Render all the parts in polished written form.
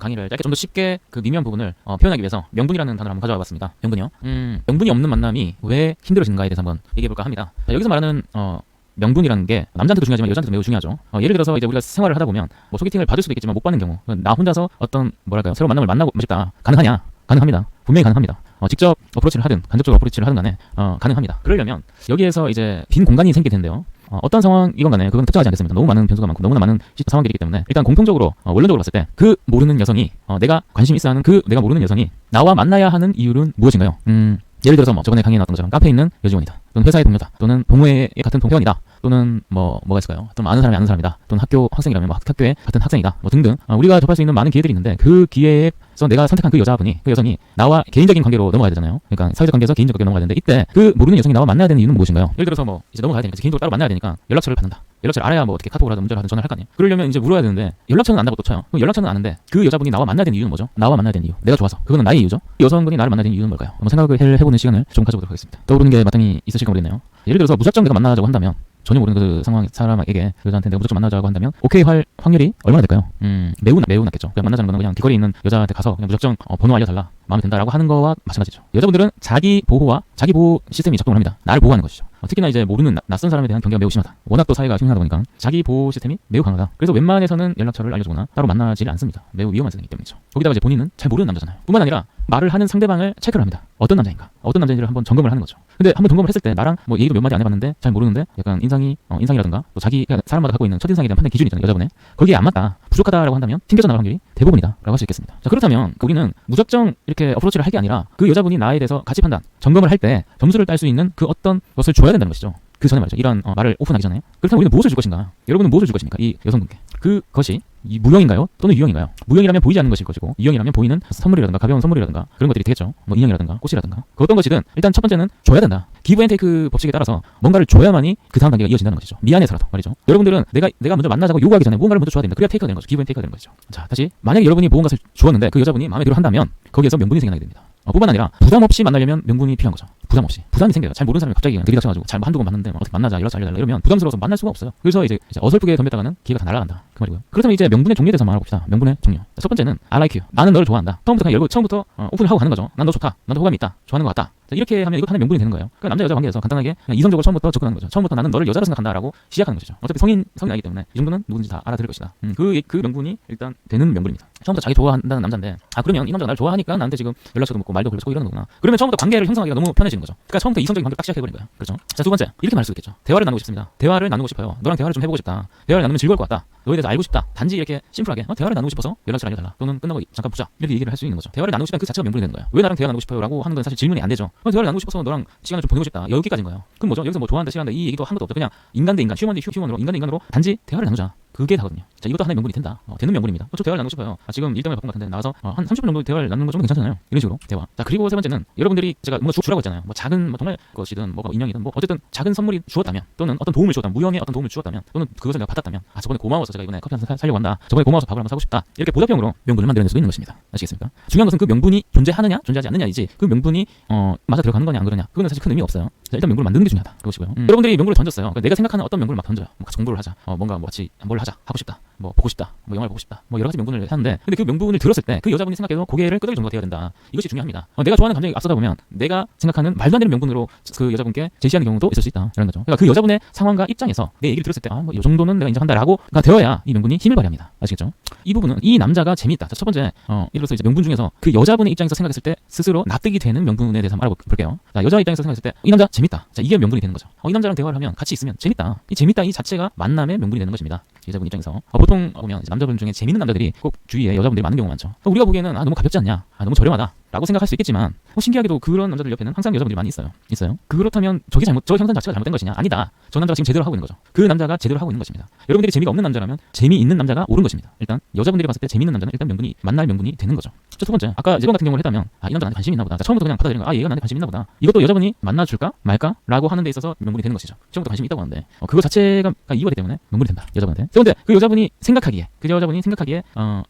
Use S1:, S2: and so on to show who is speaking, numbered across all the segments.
S1: 강의를 짧게 좀 더 쉽게 그 미묘한 부분을 표현하기 위해서 명분이라는 단어를 한번 가져와 봤습니다. 명분이요. 명분이 없는 만남이 왜 힘들어지는가에 대해서 한번 얘기해 볼까 합니다. 자, 여기서 말하는 명분이라는 게 남자한테도 중요하지만 여자한테도 매우 중요하죠. 예를 들어서 이제 우리가 생활을 하다 보면 뭐 소개팅을 받을 수도 있겠지만 못 받는 경우, 나 혼자서 어떤 뭐랄까요, 새로운 만남을 만나고 싶다. 가능하냐? 가능합니다. 분명히 가능합니다. 직접 어프로치를 하든 간접적으로 어프로치를 하든 간에 가능합니다. 그러려면 여기에서 이제 빈 공간이 생길 텐데요. 어떤 상황이건 간에 그건 특정하지 않겠습니다. 너무 많은 변수가 많고 너무나 많은 상황들이기 때문에 일단 공통적으로 원론적으로 봤을 때 그 모르는 여성이 내가 관심 있어 하는 그 내가 모르는 여성이 나와 만나야 하는 이유는 무엇인가요? 예를 들어서 뭐 저번에 강의에 나왔던 것처럼 카페에 있는 여직원이다, 또는 회사의 동료다, 또는 동호회의 같은 동회원이다, 또는 뭐가 있을까요? 또는 아는 사람이 아는 사람이다, 또는 학교 학생이라면 뭐 학교의 같은 학생이다, 뭐 등등 우리가 접할 수 있는 많은 기회들이 있는데 그 기회에서 내가 선택한 그 여자분이, 그 여성이 나와 개인적인 관계로 넘어가야 되잖아요. 그러니까 사회적 관계에서 개인적 관계로 넘어가야 되는데 이때 그 모르는 여성이 나와 만나야 되는 이유는 무엇인가요? 예를 들어서 뭐 이제 넘어가야 되니까 개인적으로 따로 만나야 되니까 연락처를 받는다. 연락처를 알아야 뭐 어떻게 카톡을 하든 문자를 하든 전화를 할 거 아니에요. 그러려면 이제 물어야 되는데 연락처는 안다고 또 쳐요. 그럼 연락처는 아는데 그 여자분이 나와 만나야 되는 이유는 뭐죠? 나와 만나야 되는 이유, 내가 좋아서. 그거는 나의 이유죠. 여성분이 나를 만나야 되는 이유는 뭘까요? 한번 생각을 해보는 시간을 좀 가져보도록 하겠습니다. 떠오르는 게 마땅히 있으실까 모르겠네요. 예를 들어서 무작정 내가 만나자고 한다면, 전혀 모르는 그 상황 사람에게, 여자한테 내가 무조건 만나자고 한다면 오케이 할 확률이 얼마나 될까요? 매우 낮겠죠. 그냥 만나자는 거는 그냥 길거리에 있는 여자한테 가서 그냥 무작정 번호 알려달라, 마음에 든다라고 하는 거와 마찬가지죠. 여자분들은 자기 보호와 자기 보호 시스템이 작동을 합니다. 나를 보호하는 것이죠. 특히나 이제 모르는 낯선 사람에 대한 경계가 매우 심하다. 워낙 또 사회가 흉흉하다 보니까 자기 보호 시스템이 매우 강하다. 그래서 웬만해서는 연락처를 알려주거나 따로 만나지를 않습니다. 매우 위험한 상황이기 때문이죠. 거기다가 이제 본인은 잘 모르는 남자잖아요. 뿐만 아니라 말을 하는 상대방을 체크를 합니다. 어떤 남자인가, 어떤 남자인지를 한번 점검을 하는 거죠. 근데 한번 점검을 했을 때 나랑 뭐 얘기도 몇 마디 안 해봤는데 잘 모르는데 약간 인상이라든가 또 자기 사람마다 갖고 있는 첫인상에 대한 판단 기준이 있잖아요. 여자분의 거기에 안 맞다, 부족하다라고 한다면 튕겨져 나갈 확률이 대부분이다라고 할 수 있겠습니다. 자, 그렇다면 우리는 무작정 이렇게 어프로치를 할 게 아니라 그 여자분이 나에 대해서 가치 판단, 점검을 할 때 점수를 딸 수 있는 그 어떤 것을 줘야 된다는 것이죠. 그 전에 말이죠. 이런 말을 오픈하기 전에. 그렇다면 우리는 무엇을 줄 것인가? 여러분은 무엇을 줄 것입니까? 이 여성분께. 그것이 이 무형인가요? 또는 유형인가요? 무형이라면 보이지 않는 것일 것이고, 유형이라면 보이는 선물이라든가 가벼운 선물이라든가 그런 것들이 되겠죠. 뭐 인형이라든가 꽃이라든가 그 어떤 것이든 일단 첫 번째는 줘야 된다. 기브 앤 테이크 법칙에 따라서 뭔가를 줘야만이 그 다음 단계가 이어진다는 것이죠. 미안해서라도 말이죠. 여러분들은 내가 먼저 만나자고 요구하기 전에 무언가를 먼저 줘야 됩니다. 그래야 테이크가 되는 거죠. 기브 앤 테이크가 되는 거죠. 자, 다시 만약에 여러분이 무언가를 주었는데 그 여자분이 마음에 들어 한다면 거기에서 명분이 생겨나게 됩니다. 뿐만 아니라 부담 없이 만나려면 명분이 필요한 거죠. 부담 없이. 부담이 생겨요. 잘 모르는 사람이 갑자기 그냥 들이닥쳐가지고 잘 한두 번 만났는데 어떻게 만나자, 연락처 알려달라 이러면 부담스러워서 만날 수가 없어요. 그래서 이제 어설프게 덤볐다가는 기회가 다 날아간다, 그 말이고요. 그렇다면 이제 명분의 종류에 대해서 말해봅시다. 명분의 종류. 첫 번째는 I like you. 나는 너를 좋아한다. 처음부터 그냥 열고 처음부터 오픈을 하고 가는 거죠. 난 너 좋다. 나도 호감이 있다. 좋아하는 것 같다. 자, 이렇게 하면 이것도 하나의 명분이 되는 거예요. 그러니까 남자 여자 관계에서 간단하게 그냥 이성적으로 처음부터 접근하는 거죠. 처음부터 나는 너를 여자로 생각한다라고 시작하는 것이죠. 어차피 성인 아니기 때문에 이 정도는 누구든지 다 알아들을 것이다. 그 명분이 일단 되는 명분입니다. 처음부터 자기 좋아한다는 남자인데, 그러면 이 남자가 날 좋아하니까 나한테 지금 연락처도 묻고 말도 걸고 이러는 거구나. 그러면 처음부터 관계를 형성하기가 너무 편해지는 거죠. 그러니까 처음부터 이성적인 관계를 딱 시작해버린 거예요. 그렇죠? 자, 두 번째, 이렇게 말할 수도 있겠죠. 대화를 나누고 싶습니다. 대화를 나누고 싶어요. 너랑 대화를 좀 해보고 싶다. 대화를 나누면 즐거울 것 같다. 너에 대해서 알고 싶다. 단지 이렇게 심플하게 대화를 나누고 싶어서 연락처를 알려달라, 또는 끝나고 잠깐 보자, 이렇게 얘기를 할 수 있는 거죠. 대화를 나누고 싶다는 그 자체가 명분이 되는 거예요. 왜 나랑 대화 나누고 싶어요? 라고 하는 건 사실 질문이 안 되죠. 대화를 나누고 싶어서 너랑 시간을 좀 보내고 싶다, 여기까지인 거예요. 그럼 뭐죠? 여기서 뭐 좋아한다, 싫어한다 이 얘기도 한 것도 없죠. 그냥 인간 대 인간, 휴먼 대 휴먼으로, 인간 대 인간으로 단지 대화를 나누자. 그게 다거든요. 자, 이것도 하나의 명분이 된다. 되는 명분입니다. 저 대화를 나누고 싶어요. 지금 일 때문에 바쁜 것 같은데 나가서 한 30분 정도 대화를 나누는 거 좀 괜찮잖아요. 이런 식으로 대화. 자, 그리고 세 번째는 여러분들이 제가 뭔가 주라고 했잖아요. 뭐 작은 정말 것이든 뭐 인형이든 뭐 어쨌든 작은 선물이 주었다면, 또는 어떤 도움을 주었다면, 무형의 어떤 도움을 주었다면, 또는 그것을 내가 받았다면, 저번에 고마워서 제가 이번에 커피 한 잔 사려고 한다, 저번에 고마워서 밥을 한번 사고 싶다, 이렇게 보답형으로 명분을 만들어낼 수도 있는 것입니다. 아시겠습니까? 중요한 것은 그 명분이 존재하느냐 존재하지 않느냐이지, 그 명분이 맞아 들어가는 거냐 안 그러냐, 그거는 사실 큰 의미 없어요. 자, 일단 명분을 만드는 게 중요하다, 그것이고요. 여러분들이 명분을 던졌어요. 그러니까 내가 생각하는 어떤 명분을 막 던져요. 뭐 같이 공부를 하자, 뭔가 뭐 같이 뭘 하자, 하고 싶다, 뭐 보고 싶다, 뭐 영화를 보고 싶다, 뭐 여러 가지 명분을 하는데, 근데 그 명분을 들었을 때 그 여자분이 생각해도 고개를 끄덕일 정도가 되어야 된다. 이것이 중요합니다. 내가 좋아하는 감정이 앞서다 보면 내가 생각하는 말도 안 되는 명분으로 그 여자분께 제시하는 경우도 있을 수 있다, 이런 거죠. 그러니까 그 여자분의 상황과 입장에서 내 얘기를 들었을 때 뭐 이 정도는 내가 인정한다라고 되어야 이 명분이 힘을 발휘합니다. 아시겠죠? 이 부분은 이 남자가 재미있다. 자, 첫 번째 예를 들어서 이제 명분 중에서 그 여자분의 입장에서 생각했을 때 스스로 납득이 되는 명분에 대해서 한번 알아볼게요. 자, 여자 입장에서 생각했을 때 이 남자 재밌다. 자, 이게 명분이 되는 거죠. 이 남자랑 대화를 하면 같이 있으면 재밌다. 이 재밌다 이 자체가 만남의 명분이 되는 것입니다. 여자분 입장에서 보통 보면 남자분 중에 재밌는 남자들이 꼭 주위에 여자분들이 많은 경우가 많죠. 우리가 보기에는 너무 가볍지 않냐, 너무 저렴하다 라고 생각할 수 있겠지만, 신기하게도 그런 남자들 옆에는 항상 여자분들이 많이 있어요. 그렇다면 저 형상 자체가 잘못된 것이냐? 아니다. 저 남자가 지금 제대로 하고 있는 거죠. 그 남자가 제대로 하고 있는 것입니다. 여러분들이 재미가 없는 남자라면 재미있는 남자가 옳은 것입니다. 일단 여자분들이 봤을 때 재미있는 남자는 일단 만날 명분이 되는 거죠. 두 번째, 아까 이번 같은 경우를 했다면 이 남자 나한테 관심이 있나 보다. 처음부터 그냥 받아들이는 거. 얘가 나한테 관심이 있나 보다. 이것도 여자분이 만나줄까 말까라고 하는 데 있어서 명분이 되는 것이죠. 처음부터 관심이 있다고 하는데 그거 자체가 이유가 되기 때문에 명분이 된다. 여자분한테. 세 번째, 그 여자분이 생각하기에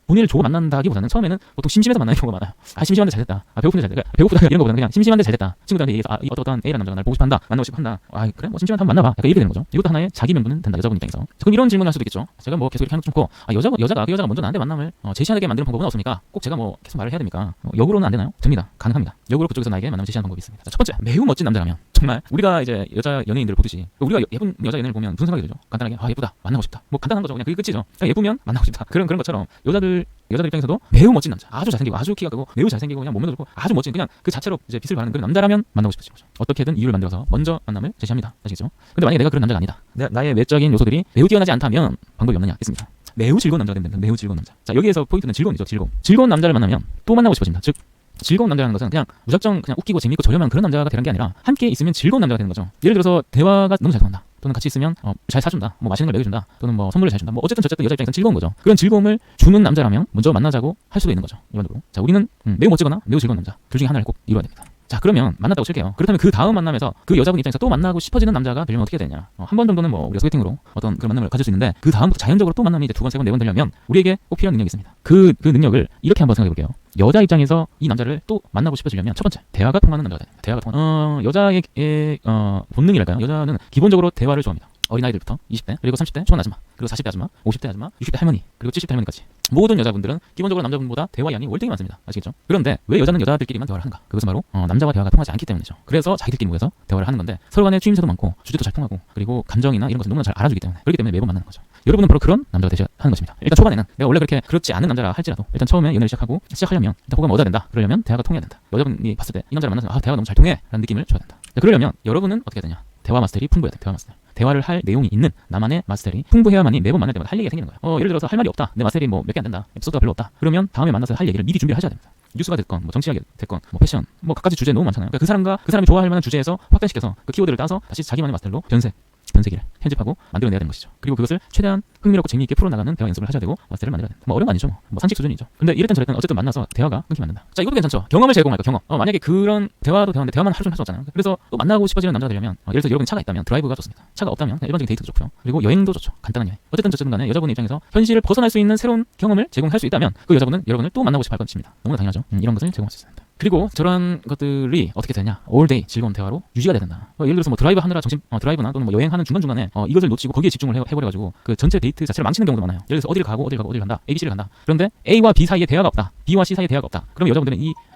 S1: 본인을 좋아 만난다기보다는 처음에는 보통 심심해서 만나는 경우가 많아요. 심심한데 잘 됐다. 배고픈데 잘 됐다. 배고프다 이런 거보다는 그냥 심심한데 잘 됐다. 친구들한테 얘기해서 이 어떤 A라는 남자가 날 보고 싶어한다. 만나고 싶어한다. 그래 뭐 심심한데 한번 만나봐. 약간 이렇게 되는 거죠. 이것도 하나의 자기 명분은 된다. 여자분 입장에서. 그럼 이런 질문을 할 수도 있겠죠. 제가 뭐 계속 이렇게 하는 것도 좋고 여자가 먼저 나한테 만남을 제시하게 만드는 방법은 없습니까? 꼭 제가 뭐 계속 말을 해야 됩니까? 역으로는 안 되나요? 됩니다. 가능합니다. 역으로 그쪽에서 나에게 만남을 제시하는 방법이 있습니다. 첫 번째, 매우 멋진 남자라면 정말 우리가 이제 여자 연예인들을 보듯이 우리가 예쁜 여자 연예인을 보면 무슨 생각이 들죠? 간단하게 예쁘다, 만나고 싶다. 뭐 간단한 거죠. 그냥 그게 끝이죠. 그냥 예쁘면 만나고 싶다. 그런 것처럼 여자들 입장에서도 매우 멋진 남자, 아주 잘생기고 아주 키가 크고 매우 잘생기고 그냥 몸매도 좋고 아주 멋진 그냥 그 자체로 이제 빛을 발하는 그런 남자라면 만나고 싶어진 거죠. 어떻게든 이유를 만들어서 먼저 만남을 제시합니다. 아시겠죠? 근데 만약에 내가 그런 남자가 아니다. 나의 외적인 요소들이 매우 뛰어나지 않다면 방법이 없느냐? 있습니다. 매우 즐거운 남자가 됩니다. 매우 즐거운 남자. 자, 여기에서 포인트는 즐거움이죠. 즐거운 남자를 만나면 또 만나고 싶어집니다. 즉 즐거운 남자라는 것은 그냥 무작정 그냥 웃기고 재밌고 저렴한 그런 남자가 되는 게 아니라 함께 있으면 즐거운 남자가 되는 거죠. 예를 들어서 대화가 너무 잘 통한다. 또는 같이 있으면 잘 사준다. 뭐 맛있는 걸 먹여준다. 또는 뭐 선물을 잘 준다. 뭐 어쨌든 여자 입장에서는 즐거운 거죠. 그런 즐거움을 주는 남자라면 먼저 만나자고 할 수도 있는 거죠. 일반적으로. 자, 우리는 매우 멋지거나 매우 즐거운 남자 둘 중에 하나를 꼭 이루어야 됩니다. 자, 그러면 만났다고 칠게요. 그렇다면 그 다음 만남에서 그 여자분 입장에서 또 만나고 싶어지는 남자가 되려면 어떻게 해야 되냐? 한 번 정도는 뭐 우리가 소개팅으로 어떤 그런 만남을 가질 수 있는데 그 다음부터 자연적으로 또 만남이 이제 두 번, 세 번, 네 번 되려면 우리에게 꼭 필요한 능력이 있습니다. 그 능력을 이렇게 한번 생각해 볼게요. 여자 입장에서 이 남자를 또 만나고 싶어지려면 첫 번째, 대화가 통하는 남자가 됩니다. 대화가 통하는 여자의 본능이랄까요? 여자는 기본적으로 대화를 좋아합니다. 어린아이들부터 20대, 그리고 30대 초반 아줌마, 그리고 40대 아줌마, 50대 아줌마, 60대 할머니, 그리고 70대 할머니까지 모든 여자분들은 기본적으로 남자분보다 대화량이 월등히 많습니다. 아시겠죠? 그런데 왜 여자는 여자들끼리만 대화를 하는가? 그것은 바로 남자와 대화가 통하지 않기 때문이죠. 그래서 자기들끼리 모여서 대화를 하는 건데 서로 간에 취임새도 많고 주제도 잘 통하고 그리고 감정이나 이런 것을 너무나 잘 알아주기 때문에 그렇기 때문에 매번 만나는 거죠. 여러분은 바로 그런 남자가 되셔야 하는 것입니다. 일단 초반에는 내가 원래 그렇지 않은 남자라 할지라도 일단 처음에 연애를 시작하려면 일단 호감을 얻어야 된다. 그러려면 대화가 통해야 된다. 여자분이 봤을 때 이 남자를 만나서 대화가 너무 잘 통해 라는 느낌을 줘야 된다. 그러려면 여러분은 어떻게 해야 되냐? 대화 마스터리 풍부해야 돼. 대화 마스터리. 대화를 할 내용이 있는 나만의 마스터리 풍부해야만이 매번 만날 때마다 할 얘기가 생기는 거예요. 예를 들어서 할 말이 없다. 내 마스터리 뭐 몇 개 안 된다. 에피소드가 별로 없다. 그러면 다음에 만나서 할 얘기를 미리 준비를 하셔야 됩니다. 뉴스가 됐건 뭐 정치가 됐건 뭐 패션 뭐 각가지 주제 너무 많잖아요. 그러니까 그 사람이 좋아할 만한 주제에서 확장시켜서 그 키워드를 따서 다시 자기만의 마스터리로 변세기를 편집하고 만들어내야 되는 것이죠. 그리고 그것을 최대한 흥미롭고 재미있게 풀어나가는 대화 연습을 하셔야 되고 마스터리를 만들어야 된다. 뭐 어려운 거 아니죠. 뭐 상식 수준이죠. 근데 이랬든 저랬든 어쨌든 만나서 대화가 끊기면 안 된다. 자, 이것도 괜찮죠. 경험을 제공할까 경험. 만약에 그런 대화도 대화인데 대화만 하루 종일 할 수 없잖아요. 그래서 또 만나고 싶어지는 남자가 되려면 예를 들어서 여러분이 차가 있다면 드라이브가 좋습니다. 차가 없다면 일반적인 데이트도 좋고요. 그리고 여행도 좋죠. 간단한 여행. 어쨌든 간에 여자분의 입장에서 현실을 벗어날 수 있는 새로운 경험을 제공할 수 있다면 그 여자분은 여러분을 또 만나고 싶어 할 것입니다. 너무나 당연하죠. 이런 것을 제공할 수 있습니다. 그리고 저런 것들이 어떻게 되냐? all day 즐거운 대화로 유지가 돼야 된다. 예를 들어서 뭐 드라이브 하느라 드라이브나 또는 뭐 여행하는 중간중간에 이것을 놓치고 거기에 집중을 해버려가지고 그 전체 데이트 자체를 망치는 경우도 많아요. 예를 들어서 어디를 간다. A, B, C를 간다. 그런데 A와 B 사이에 대화가 없다. B와 C 사이에 대화가 없다. 그러면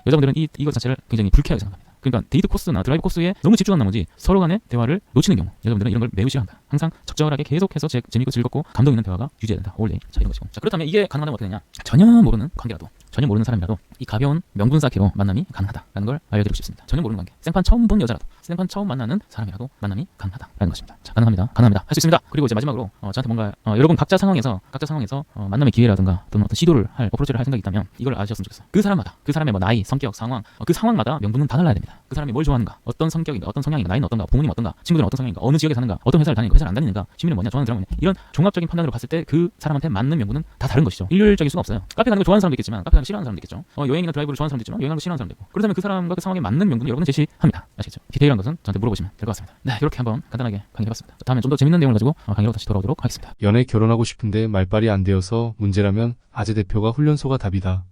S1: 여자분들은 이것 자체를 굉장히 불쾌하게 생각합니다. 그러니까 데이트 코스나 드라이브 코스에 너무 집중한 나머지 서로 간의 대화를 놓치는 경우 여자분들은 이런 걸 매우 싫어한다. 항상 적절하게 계속해서 재밌고 즐겁고 감동 있는 대화가 유지해야 된다. all day. 자, 이런 것이고. 자, 그렇다면 이게 가능하다면 어떻게 되냐? 전혀 모르는 관계라도 전혀 모르는 사람이라도 이 가벼운 명분 쌓기로 만남이 가능하다라는 걸 알려드리고 싶습니다. 전혀 모르는 관계, 생판 처음 본 여자라도, 생판 처음 만나는 사람이라도 만남이 가능하다라는 것입니다. 자, 가능합니다. 할 수 있습니다. 그리고 이제 마지막으로 저한테 뭔가 여러분 각자 상황에서 만남의 기회라든가 또는 어떤 시도를 어프로치를 할 생각이 있다면 이걸 아셨으면 좋겠어요. 그 사람마다 그 사람의 뭐 나이, 성격, 상황, 그 상황마다 명분은 다 달라야 됩니다. 그 사람이 뭘 좋아하는가, 어떤 성격인가, 어떤 성향인가, 나이는 어떤가, 부모님 어떤가, 친구들은 어떤 성향인가, 어느 지역에 사는가, 어떤 회사를 다니는가, 회사를 안 다니는가, 취미는 뭐냐, 좋아하는 드라마 뭐냐, 이런 종합적인 판단으로 봤을 때 그 사람한테 맞는 명분은 다 다른 것이죠. 일률적일 수가 없어요. 카페 가는 거 좋아하는 사람도 있겠지만 카페 가는 거 싫어하는 사람도 있겠죠. 여행이나 드라이브를 좋아하는 사람도 있지만 여행하는 거 싫어하는 사람도 있고. 그렇다면 그 사람과 그 상황에 맞는 명분을 여러분은 제시합니다. 아시겠죠? 디테일한 것은 저한테 물어보시면 될 것 같습니다. 네, 이렇게 한번 간단하게 강의해봤습니다. 다음에 좀 더 재밌는 내용을 가지고 강의로 다시 돌아오도록 하겠습니다.
S2: 연애 결혼하고 싶은데 말빨이 안 되어서 문제라면 아재 대표가 훈련소가 답이다.